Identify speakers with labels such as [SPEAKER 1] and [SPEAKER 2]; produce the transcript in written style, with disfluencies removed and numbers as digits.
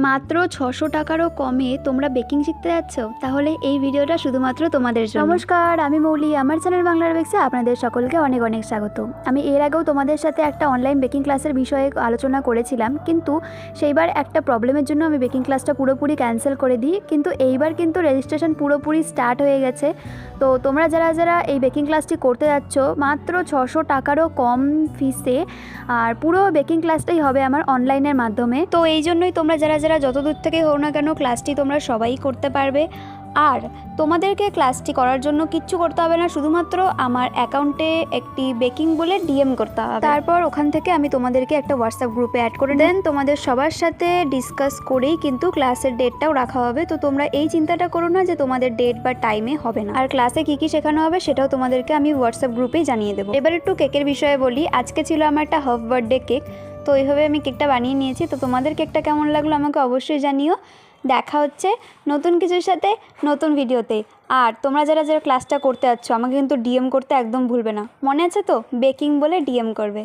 [SPEAKER 1] মাত্র ৬০০ টাকারও কমে তোমরা বেকিং শিখতে যাচ্ছ, তাহলে এই ভিডিওটা শুধুমাত্র তোমাদের জন্য। নমস্কার, আমি মৌলি। আমার চ্যানেল বাংলার বেক্সে আপনাদের সকলকে অনেক অনেক স্বাগত। আমি এর আগেও তোমাদের সাথে একটা অনলাইন বেকিং ক্লাসের বিষয়ে আলোচনা করেছিলাম, কিন্তু সেইবার একটা প্রবলেমের জন্য আমি বেকিং ক্লাসটা পুরোপুরি ক্যান্সেল করে দিই। কিন্তু এইবার কিন্তু রেজিস্ট্রেশন পুরোপুরি স্টার্ট হয়ে গেছে। তো তোমরা যারা যারা এই বেকিং ক্লাসটি করতে যাচ্ছ, মাত্র ৬০০ টাকারও কম ফিসে, আর পুরো বেকিং ক্লাসটাই হবে আমার অনলাইনের মাধ্যমে। তো এই জন্যই তোমরা যারা যারা যত দূর থেকে হোক না কেন ক্লাসটি তোমরা সবাই করতে পারবে। আর তোমাদেরকে ক্লাসটি করার জন্য কিচ্ছু করতে হবে না, শুধুমাত্র আমার অ্যাকাউন্টে একটি বেকিং বলে ডিএম করতে হবে। তারপর ওখান থেকে আমি তোমাদেরকে একটা হোয়াটসঅ্যাপ গ্রুপে অ্যাড করে দেন, তোমাদের সবার সাথে ডিসকাস করেই কিন্তু ক্লাসের ডেটটাও রাখা হবে। তো তোমরা এই চিন্তাটা করো না যে তোমাদের ডেট বা টাইমে হবে না। আর ক্লাসে কী কী শেখানো হবে সেটাও তোমাদেরকে আমি হোয়াটসঅ্যাপ গ্রুপেই জানিয়ে দেবো। এবার একটু কেকের বিষয়ে বলি। আজকে ছিল আমার একটা হাফ বার্থডে কেক, তো এইভাবে আমি কেকটা বানিয়ে নিয়েছি। তো তোমাদের কেকটা কেমন লাগলো আমাকে অবশ্যই জানিও। দেখা হচ্ছে নতুন কিছুর সাথে নতুন ভিডিওতে। আর তোমরা যারা যারা ক্লাসটা করতে যাচ্ছ আমাকে কিন্তু ডিএম করতে একদম ভুলবে না, মনে আছে তো? বেকিং বলে ডিএম করবে।